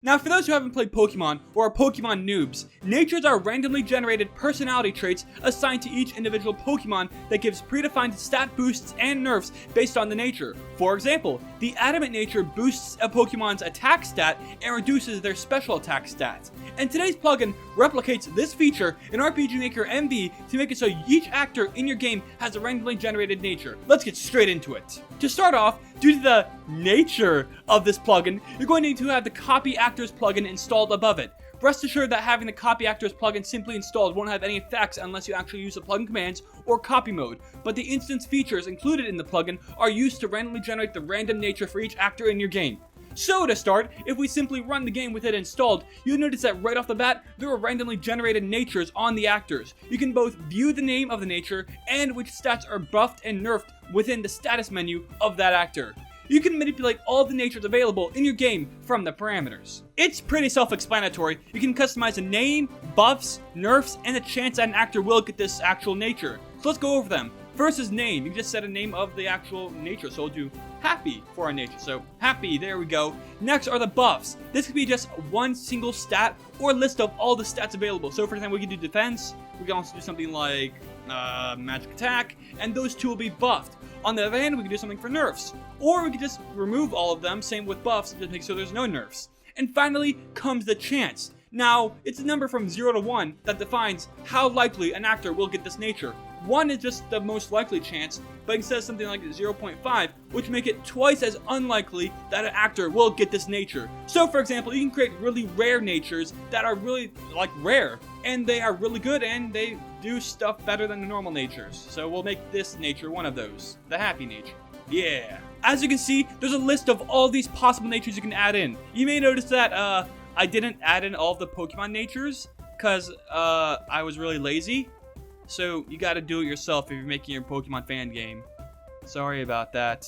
Now, for those who haven't played Pokemon or are Pokemon noobs, natures are randomly generated personality traits assigned to each individual Pokemon that gives predefined stat boosts and nerfs based on the nature. For example, the Adamant nature boosts a Pokemon's attack stat and reduces their special attack stat. And today's plugin replicates this feature in RPG Maker MV to make it so each actor in your game has a randomly generated nature. Let's get straight into it. To start off, due to the nature of this plugin, you're going to need to have the Copy Actors plugin installed above it. Rest assured that having the Copy Actors plugin simply installed won't have any effects unless you actually use the plugin commands or copy mode, but the instance features included in the plugin are used to randomly generate the random nature for each actor in your game. So to start, if we simply run the game with it installed, you'll notice that right off the bat, there are randomly generated natures on the actors. You can both view the name of the nature and which stats are buffed and nerfed within the status menu of that actor. You can manipulate all the natures available in your game from the parameters. It's pretty self-explanatory. You can customize the name, buffs, nerfs, and the chance that an actor will get this actual nature. So let's go over them. First is name. You can just set a name of the actual nature. So we'll do happy for our nature. So happy, there we go. Next are the buffs. This could be just one single stat or a list of all the stats available. So for example, we can do defense. We can also do something like magic attack, and those two will be buffed. On the other hand, we can do something for nerfs. Or we can just remove all of them, same with buffs, and just make sure there's no nerfs. And finally comes the chance. Now, it's a number from 0 to 1 that defines how likely an actor will get this nature. 1 is just the most likely chance, but it says something like 0.5, which make it twice as unlikely that an actor will get this nature. So for example, you can create really rare natures that are really, rare, and they are really good and they do stuff better than the normal natures. So we'll make this nature one of those, the happy nature. Yeah. As you can see, there's a list of all these possible natures you can add in. You may notice that I didn't add in all of the Pokemon natures because I was really lazy. So you gotta do it yourself if you're making your Pokemon fan game. Sorry about that.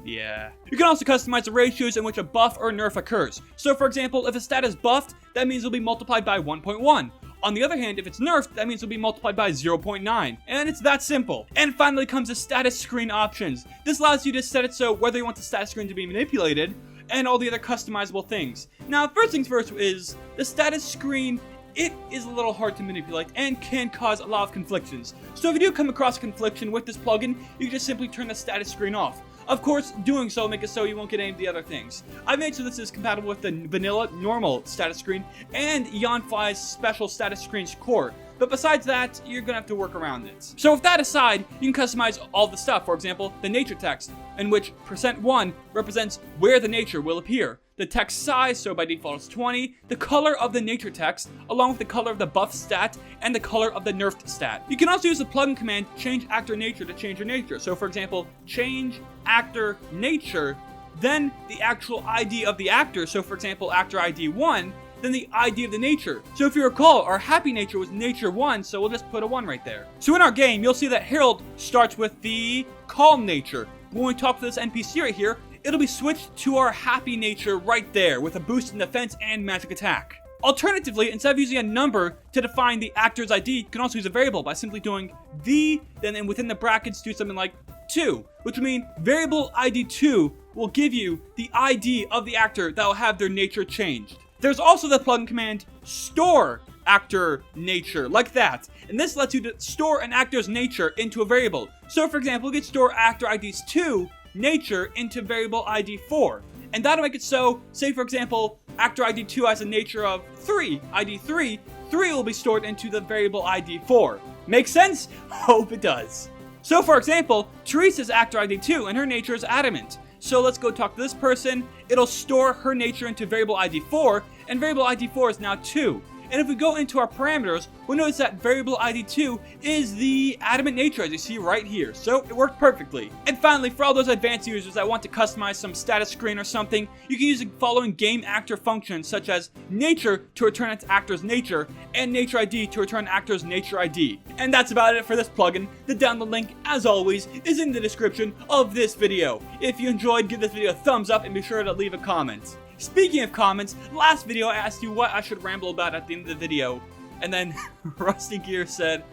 Yeah. You can also customize the ratios in which a buff or nerf occurs. So for example, if a stat is buffed, that means it'll be multiplied by 1.1. On the other hand, if it's nerfed, that means it'll be multiplied by 0.9. And it's that simple. And finally comes the status screen options. This allows you to set it so whether you want the status screen to be manipulated and all the other customizable things. Now, first things first is the status screen. It is a little hard to manipulate and can cause a lot of conflictions. So if you do come across a confliction with this plugin, you can just simply turn the status screen off. Of course, doing so will make it so you won't get any of the other things. I've made sure this is compatible with the vanilla normal status screen and Yanfly's special status screen's core. But besides that, you're gonna have to work around it. So with that aside, you can customize all the stuff. For example, the nature text, in which %1 represents where the nature will appear. The text size, so by default it's 20, the color of the nature text, along with the color of the buff stat, and the color of the nerfed stat. You can also use the plugin command change actor nature to change your nature. So for example, change actor nature, then the actual ID of the actor. So for example, actor ID 1, then the ID of the nature. So if you recall, our happy nature was nature 1, so we'll just put a 1 right there. So in our game, you'll see that Harold starts with the calm nature. When we talk to this NPC right here, it'll be switched to our happy nature right there with a boost in defense and magic attack. Alternatively, instead of using a number to define the actor's ID, you can also use a variable by simply doing the, then within the brackets do something like 2, which would mean variable ID 2 will give you the ID of the actor that will have their nature changed. There's also the plugin command store actor nature, like that. And this lets you store an actor's nature into a variable. So for example, we could store actor ID's 2 nature into variable ID 4. And that'll make it so, say for example, actor ID 2 has a nature of 3, ID 3 will be stored into the variable ID 4. Make sense? Hope it does. So for example, Teresa's actor ID 2 and her nature is adamant. So let's go talk to this person. It'll store her nature into variable ID 4, and variable ID 4 is now 2. And if we go into our parameters, we'll notice that variable ID 2 is the adamant nature, as you see right here. So it worked perfectly. And finally, for all those advanced users that want to customize some status screen or something, you can use the following game actor functions, such as nature to return its actor's nature, and nature ID to return actor's nature ID. And that's about it for this plugin. The download link, as always, is in the description of this video. If you enjoyed, give this video a thumbs up and be sure to leave a comment. Speaking of comments, last video I asked you what I should ramble about at the end of the video, and then Rusty Gear said,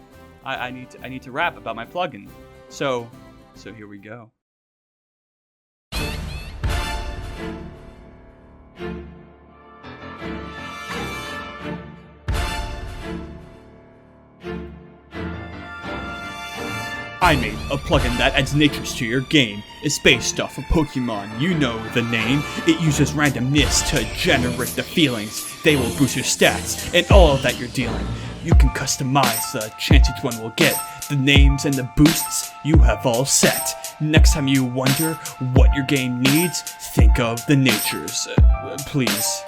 I need to rap about my plugin. So here we go. I made a plugin that adds natures to your game. It's based off of Pokémon, you know the name. It uses randomness to generate the feelings. They will boost your stats and all that you're dealing. You can customize the chance each one will get. The names and the boosts you have all set. Next time you wonder what your game needs, think of the natures. Please.